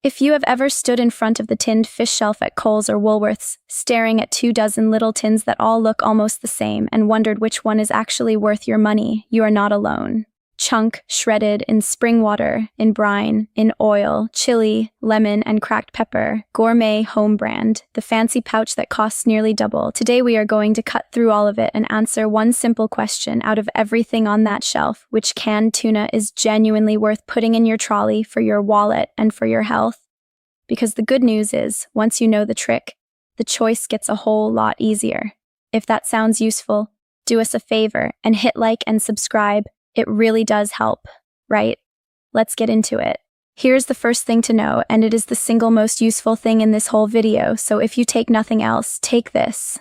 If you have ever stood in front of the tinned fish shelf at Coles or Woolworths, staring at 24 little tins that all look almost the same and wondered which one is actually worth your money, you are not alone. Chunk, shredded, in springwater, in brine, in oil, chili, lemon, and cracked pepper, gourmet home brand, the fancy pouch that costs nearly double. Today we are going to cut through all of it and answer one simple question out of everything on that shelf: which canned tuna is genuinely worth putting in your trolley for your wallet and for your health? Because the good news is, once you know the trick, the choice gets a whole lot easier. If that sounds useful, do us a favor and hit like and subscribe. It really does help, right? Let's get into it. Here's the first thing to know, and it is the single most useful thing in this whole video, so if you take nothing else, take this.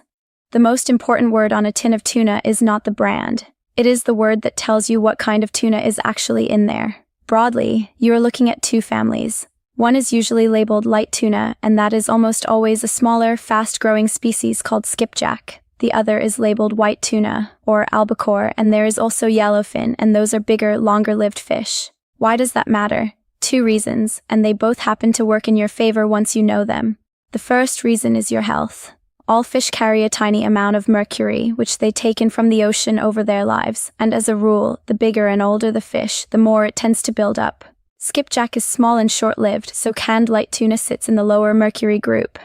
The most important word on a tin of tuna is not the brand. It is the word that tells you what kind of tuna is actually in there. Broadly, you are looking at two families. One is usually labeled light tuna, and that is almost always a smaller, fast-growing species called skipjack. The other is labeled white tuna, or albacore, and there is also yellowfin, and those are bigger, longer-lived fish. Why does that matter? Two reasons, and they both happen to work in your favor once you know them. The first reason is your health. All fish carry a tiny amount of mercury, which they take in from the ocean over their lives, and as a rule, the bigger and older the fish, the more it tends to build up. Skipjack is small and short-lived, so canned light tuna sits in the lower mercury group.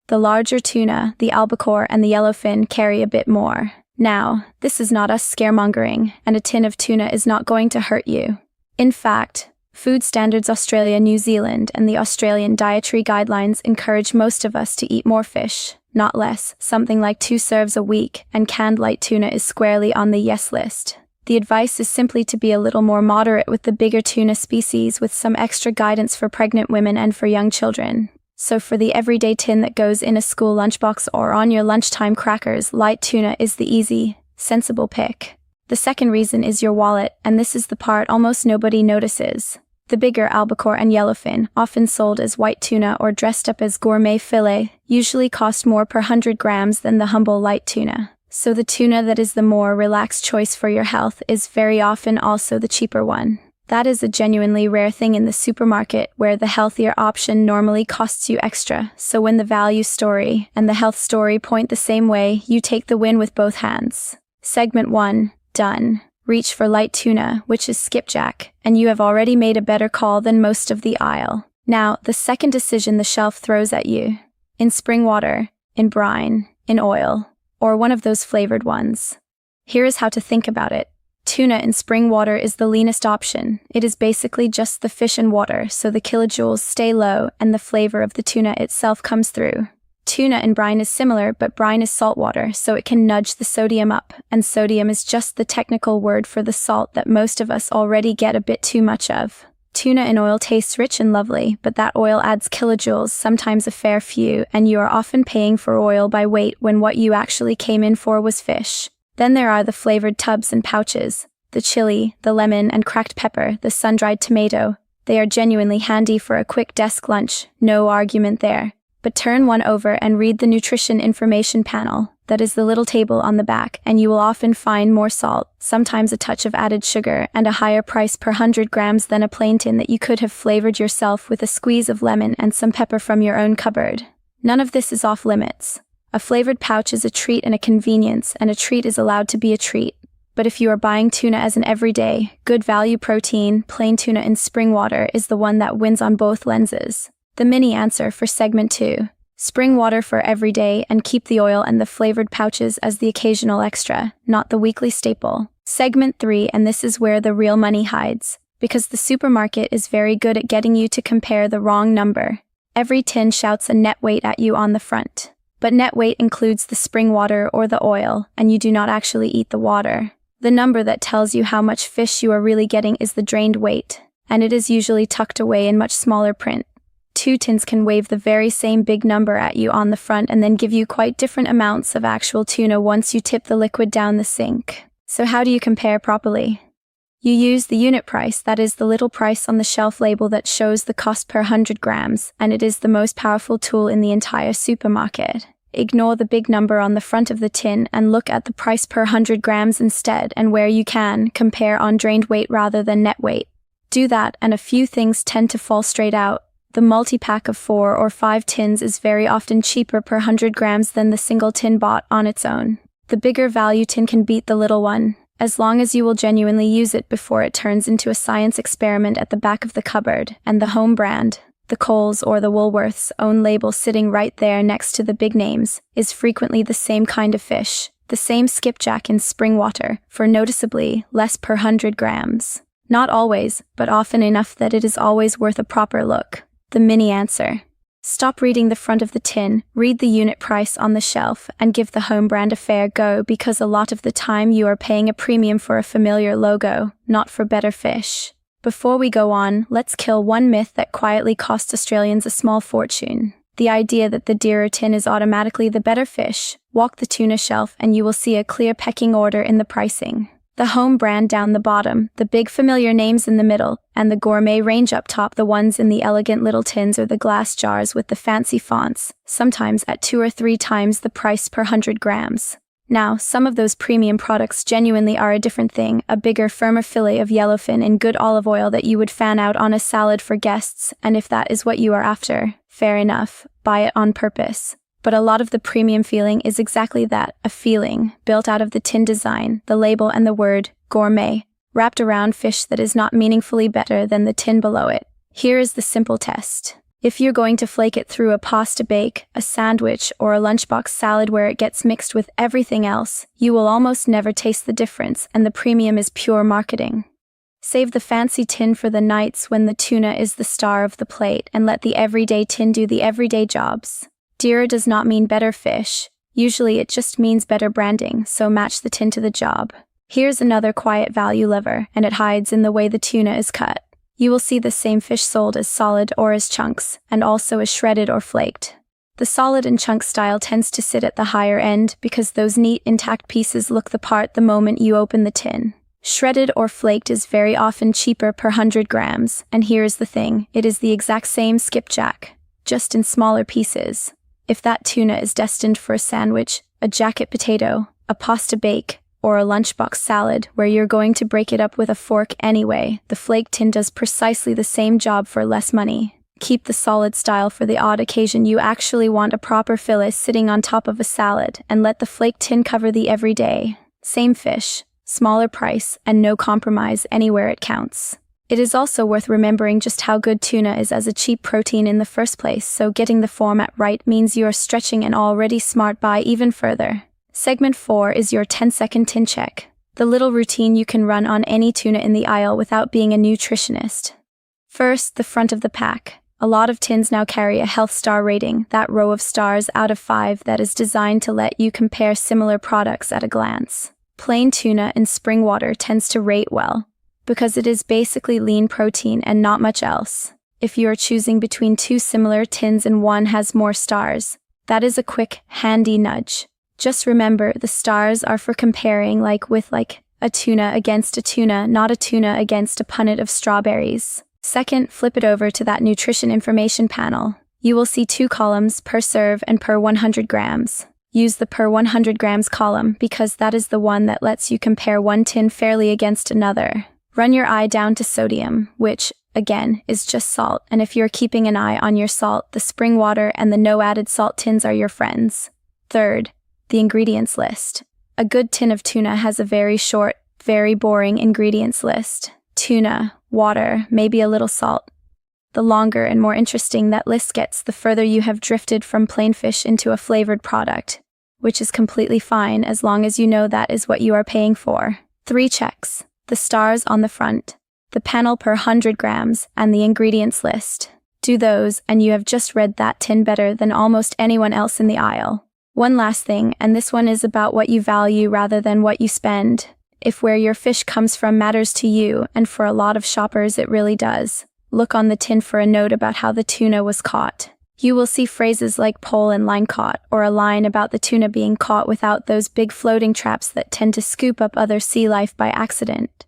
The larger tuna, the albacore, and the yellowfin carry a bit more. Now, this is not us scaremongering, and a tin of tuna is not going to hurt you. In fact, Food Standards Australia, New Zealand, and the Australian Dietary Guidelines encourage most of us to eat more fish, not less, something like 2 serves a week, and canned light tuna is squarely on the yes list. The advice is simply to be a little more moderate with the bigger tuna species, with some extra guidance for pregnant women and for young children. So for the everyday tin that goes in a school lunchbox or on your lunchtime crackers, light tuna is the easy, sensible pick. The second reason is your wallet, and this is the part almost nobody notices. The bigger albacore and yellowfin, often sold as white tuna or dressed up as gourmet fillet, usually cost more per 100 grams than the humble light tuna. So the tuna that is the more relaxed choice for your health is very often also the cheaper one. That is a genuinely rare thing in the supermarket, where the healthier option normally costs you extra, so when the value story and the health story point the same way, you take the win with both hands. Segment 1, done. Reach for light tuna, which is skipjack, and you have already made a better call than most of the aisle. Now, the second decision the shelf throws at you. In springwater, in brine, in oil, or one of those flavored ones. Here is how to think about it. Tuna in springwater is the leanest option. It is basically just the fish and water, so the kilojoules stay low and the flavor of the tuna itself comes through. Tuna in brine is similar, but brine is saltwater, so it can nudge the sodium up, and sodium is just the technical word for the salt that most of us already get a bit too much of. Tuna in oil tastes rich and lovely, but that oil adds kilojoules, sometimes a fair few, and you are often paying for oil by weight when what you actually came in for was fish. Then there are the flavored tubs and pouches, the chili, the lemon and cracked pepper, the sun-dried tomato. They are genuinely handy for a quick desk lunch, no argument there. But turn one over and read the nutrition information panel. That is the little table on the back, and you will often find more salt, sometimes a touch of added sugar, and a higher price per 100 grams than a plain tin that you could have flavored yourself with a squeeze of lemon and some pepper from your own cupboard. None of this is off limits. A flavored pouch is a treat and a convenience, and a treat is allowed to be a treat. But if you are buying tuna as an everyday, good value protein, plain tuna in springwater is the one that wins on both lenses. The mini answer for segment 2. Springwater for everyday, and keep the oil and the flavored pouches as the occasional extra, not the weekly staple. Segment 3, and this is where the real money hides, because the supermarket is very good at getting you to compare the wrong number. Every tin shouts a net weight at you on the front. But net weight includes the springwater or the oil, and you do not actually eat the water. The number that tells you how much fish you are really getting is the drained weight, and it is usually tucked away in much smaller print. 2 tins can wave the very same big number at you on the front and then give you quite different amounts of actual tuna once you tip the liquid down the sink. So how do you compare properly? You use the unit price, that is the little price on the shelf label that shows the cost per 100 grams, and it is the most powerful tool in the entire supermarket. Ignore the big number on the front of the tin and look at the price per 100 grams instead, and where you can, compare on drained weight rather than net weight. Do that and a few things tend to fall straight out. The multi-pack of 4 or 5 tins is very often cheaper per 100 grams than the single tin bought on its own. The bigger value tin can beat the little one, as long as you will genuinely use it before it turns into a science experiment at the back of the cupboard, and the home brand, the Coles or the Woolworths' own label sitting right there next to the big names, is frequently the same kind of fish, the same skipjack in springwater, for noticeably less per 100 grams. Not always, but often enough that it is always worth a proper look. The mini answer. Stop reading the front of the tin, read the unit price on the shelf, and give the home brand a fair go, because a lot of the time you are paying a premium for a familiar logo, not for better fish. Before we go on, let's kill one myth that quietly costs Australians a small fortune. The idea that the dearer tin is automatically the better fish. Walk the tuna shelf and you will see a clear pecking order in the pricing. The home brand down the bottom, the big familiar names in the middle, and the gourmet range up top, the ones in the elegant little tins or the glass jars with the fancy fonts, sometimes at 2 or 3 times the price per 100 grams. Now, some of those premium products genuinely are a different thing, a bigger, firmer fillet of yellowfin in good olive oil that you would fan out on a salad for guests, and if that is what you are after, fair enough, buy it on purpose. But a lot of the premium feeling is exactly that, a feeling, built out of the tin design, the label and the word, gourmet, wrapped around fish that is not meaningfully better than the tin below it. Here is the simple test. If you're going to flake it through a pasta bake, a sandwich, or a lunchbox salad where it gets mixed with everything else, you will almost never taste the difference, and the premium is pure marketing. Save the fancy tin for the nights when the tuna is the star of the plate, and let the everyday tin do the everyday jobs. Dearer does not mean better fish. Usually it just means better branding, so match the tin to the job. Here's another quiet value lever, and it hides in the way the tuna is cut. You will see the same fish sold as solid or as chunks, and also as shredded or flaked. The solid and chunk style tends to sit at the higher end because those neat, intact pieces look the part the moment you open the tin. Shredded or flaked is very often cheaper per 100 grams, and here's the thing, it is the exact same skipjack, just in smaller pieces. If that tuna is destined for a sandwich, a jacket potato, a pasta bake, or a lunchbox salad where you're going to break it up with a fork anyway, the flake tin does precisely the same job for less money. Keep the solid style for the odd occasion you actually want a proper fillet sitting on top of a salad, and let the flake tin cover the everyday. Same fish, smaller price, and no compromise anywhere it counts. It is also worth remembering just how good tuna is as a cheap protein in the first place, so getting the format right means you are stretching an already smart buy even further. Segment 4 is your 10-second tin check. The little routine you can run on any tuna in the aisle without being a nutritionist. First, the front of the pack. A lot of tins now carry a health star rating, that row of stars out of 5 that is designed to let you compare similar products at a glance. Plain tuna in springwater tends to rate well, because it is basically lean protein and not much else. If you are choosing between 2 similar tins and one has more stars, that is a quick, handy nudge. Just remember, the stars are for comparing with a tuna against a tuna, not a tuna against a punnet of strawberries. Second, flip it over to that nutrition information panel. You will see 2 columns, per serve and per 100 grams. Use the per 100 grams column because that is the one that lets you compare one tin fairly against another. Run your eye down to sodium, which, again, is just salt, and if you're keeping an eye on your salt, the spring water and the no added salt tins are your friends. Third, the ingredients list. A good tin of tuna has a very short, very boring ingredients list. Tuna, water, maybe a little salt. The longer and more interesting that list gets, the further you have drifted from plain fish into a flavored product, which is completely fine as long as you know that is what you are paying for. 3 checks. The stars on the front, the panel per 100 grams, and the ingredients list. Do those, and you have just read that tin better than almost anyone else in the aisle. One last thing, and this one is about what you value rather than what you spend. If where your fish comes from matters to you, and for a lot of shoppers it really does, look on the tin for a note about how the tuna was caught. You will see phrases like pole and line caught, or a line about the tuna being caught without those big floating traps that tend to scoop up other sea life by accident.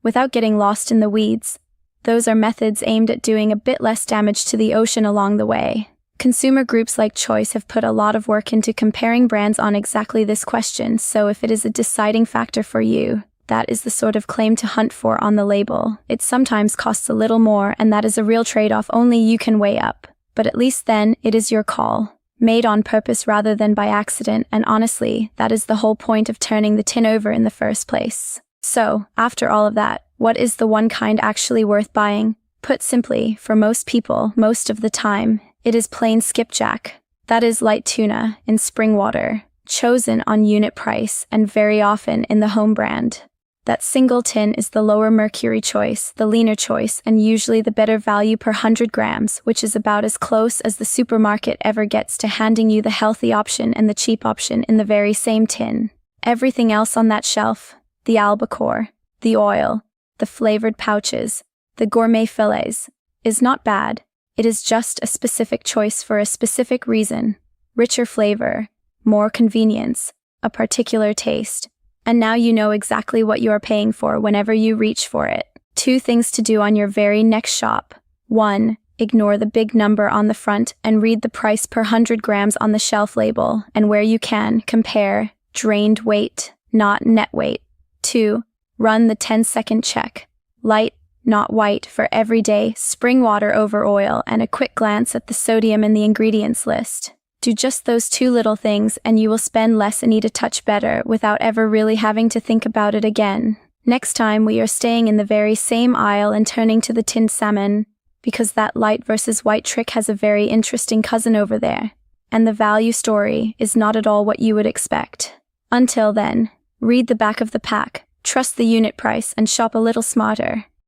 Without getting lost in the weeds, those are methods aimed at doing a bit less damage to the ocean along the way. Consumer groups like Choice have put a lot of work into comparing brands on exactly this question, so if it is a deciding factor for you, That is the sort of claim to hunt for on the label. It sometimes costs a little more, and that is a real trade-off only you can weigh up. But at least then, it is your call. Made on purpose rather than by accident, and honestly, that is the whole point of turning the tin over in the first place. So, after all of that, what is the one kind actually worth buying? Put simply, for most people, most of the time, it is plain skipjack. That is light tuna, in springwater, chosen on unit price and very often in the home brand. That single tin is the lower mercury choice, the leaner choice, and usually the better value per 100 grams, which is about as close as the supermarket ever gets to handing you the healthy option and the cheap option in the very same tin. Everything else on that shelf, the albacore, the oil, the flavored pouches, the gourmet fillets, is not bad. It is just a specific choice for a specific reason. Richer flavor, more convenience, a particular taste. And now you know exactly what you are paying for whenever you reach for it. 2 things to do on your very next shop. 1. Ignore the big number on the front and read the price per 100 grams on the shelf label, and where you can, compare drained weight, not net weight. 2. Run the 10-second check. Light, not white, for everyday spring water over oil, and a quick glance at the sodium in the ingredients list. Do just those 2 little things and you will spend less and eat a touch better without ever really having to think about it again. Next time we are staying in the very same aisle and turning to the tinned salmon, because that light versus white trick has a very interesting cousin over there, and the value story is not at all what you would expect. Until then, read the back of the pack, trust the unit price, and shop a little smarter.